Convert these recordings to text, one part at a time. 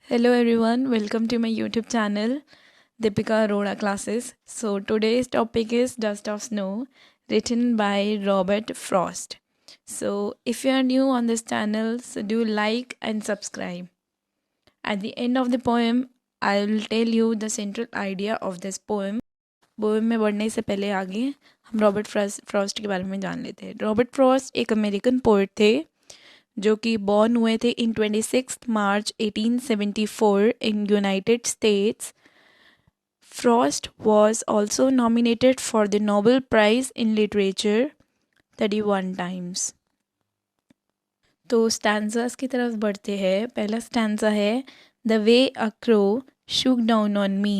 Hello everyone, welcome to my YouTube channel Deepika Arora Classes. So today's topic is Dust of Snow, written by Robert Frost. So if you are new on this channel, so do like and subscribe. At the end of the poem, I will tell you the central idea of this poem. Poem में बढ़ने से पहले आगे हम Robert Frost के बारे में जान लेते हैं। रॉबर्ट फ्रॉस्ट एक अमेरिकन पोइट थे जो कि बॉर्न हुए थे इन 26 मार्च 1874 in United states. Frost was also nominated for the Nobel Prize in Literature 31 times। तो स्टैंजास की तरफ बढ़ते हैं। पहला स्टैंजा है the way a crow shook down on me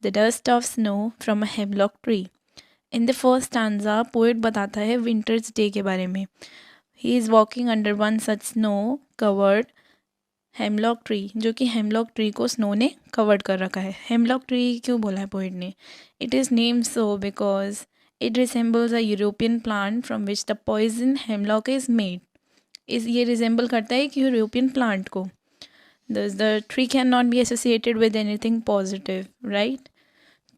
the dust of snow from a hemlock tree। In the first stanza poet बताता है winters day के बारे में। He is walking under one such snow covered hemlock tree, जो कि hemlock tree को snow ने covered कर रखा है। हेमलॉक ट्री क्यों बोला है पोएट ने? It is named so because it resembles a European plant from which the poison hemlock is made. ये रिजेंबल करता है कि यूरोपियन प्लांट को। The tree can not be associated with anything positive, right?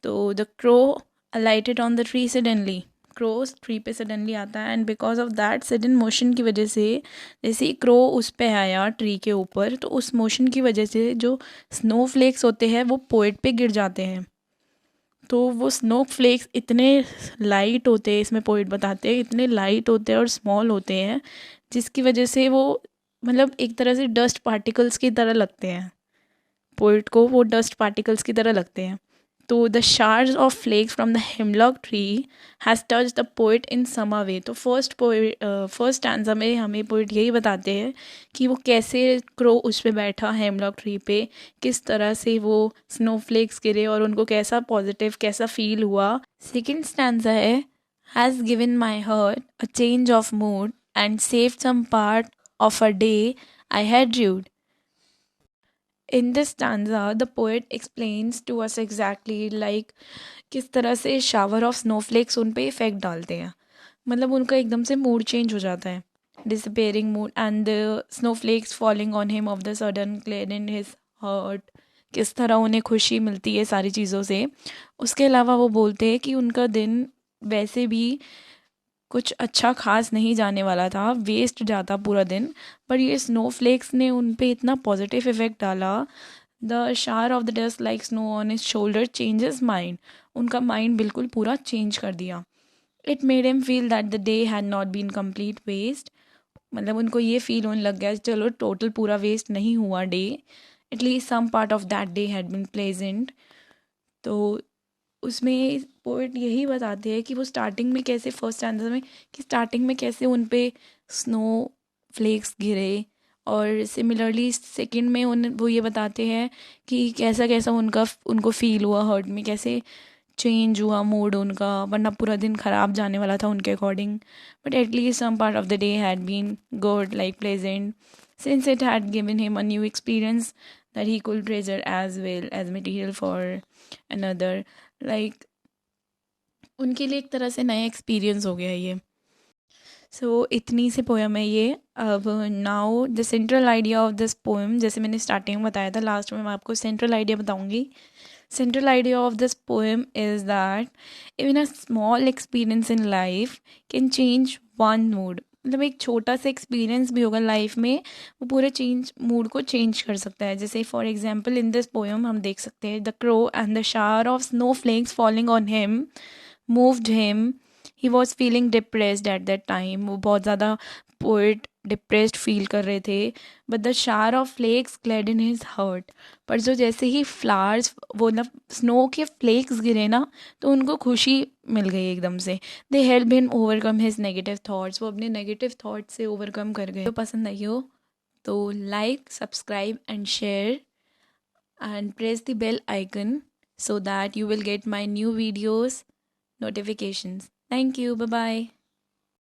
तो the crow alighted on the tree suddenly। Crow's tree पे suddenly आता है and because of that sudden motion की वजह से, जैसे ही क्रो उस पे आया ट्री के ऊपर, तो उस मोशन की वजह से जो स्नो फ्लेक्स होते हैं वो पोएट पे गिर जाते हैं। तो वो स्नो फ्लेक्स इतने लाइट होते हैं, इसमें पोएट बताते हैं इतने लाइट होते हैं और स्मॉल होते हैं, जिसकी वजह से वो मतलब एक तरह से डस्ट पार्टिकल्स की तरह लगते हैं। पोएट को वो डस्ट पार्टिकल्स की तरह लगते हैं। तो the shards of flakes from the hemlock tree has touch the poet in some way. तो फर्स्ट स्टैंजा में हमें पोइट यही बताते हैं कि वो कैसे क्रो उस पर बैठा हेमलॉक ट्री पे, किस तरह से वो स्नो फ्लेक्स गिरे और उनको कैसा पॉजिटिव कैसा फील हुआ। सेकेंड स्टैंजा है has given my heart a change of mood and saved some part of a day I had rued. In this stanza, the poet explains to us exactly like किस तरह से shower of snowflakes उन पे effect डालते हैं। मतलब उनका एकदम से मूड चेंज हो जाता है, disappearing mood and the snowflakes falling on him of the sudden clad in his heart. किस तरह उन्हें खुशी मिलती है सारी चीज़ों से। उसके अलावा वो बोलते हैं कि उनका दिन वैसे भी कुछ अच्छा खास नहीं जाने वाला था, वेस्ट जाता पूरा दिन, पर ये स्नोफ्लेक्स ने उन पे इतना पॉजिटिव इफेक्ट डाला। द शार of the dust like snow on his shoulder changes mind. उनका माइंड बिल्कुल पूरा चेंज कर दिया। It made him feel that the day had not been complete waste. मतलब उनको ये फील होने लग गया चलो टोटल पूरा वेस्ट नहीं हुआ day, at least some part of that day had been pleasant. तो उसमें पोएट यही बताते हैं कि वो स्टार्टिंग में कैसे, फर्स्ट आंसर में, कि स्टार्टिंग में कैसे उन पे स्नो फ्लेक्स गिरे, और सिमिलरली सेकंड में उन वो ये बताते हैं कि कैसा कैसा उनको फील हुआ, हर्ट में कैसे चेंज हुआ मूड उनका, वरना पूरा दिन ख़राब जाने वाला था उनके according. But at least some part of the day had been good like pleasant since it had given him a new experience that he could treasure as well as material for another। Like उनके लिए एक तरह से नया experience हो गया ये। सो इतनी सी पोएम है ये। अब now the central idea of this poem, जैसे मैंने स्टार्टिंग में बताया था, लास्ट में मैं आपको सेंट्रल आइडिया बताऊंगी। Central idea of this poem is that even a small experience in life can change one mood. मतलब एक छोटा सा एक्सपीरियंस भी होगा लाइफ में, वो पूरे मूड को चेंज कर सकता है। जैसे for example in this poem हम देख सकते हैं the crow and the shower of snow flakes falling on him moved him। He was feeling depressed at that time. वो बहुत ज़्यादा पोइट डिप्रेस्ड फील कर रहे थे। बट द शार of flakes glad in his heart. पर जो जैसे ही फ्लावर्स, वो ना स्नो के फ्लेक्स गिरे ना, तो उनको खुशी मिल गई एकदम से। They help him overcome his negative thoughts. वो अपने नेगेटिव थाट्स से ओवरकम कर गए। तो पसंद आई हो तो like, subscribe and share and press the bell icon so that you will get my new videos notifications. Thank you. Bye bye.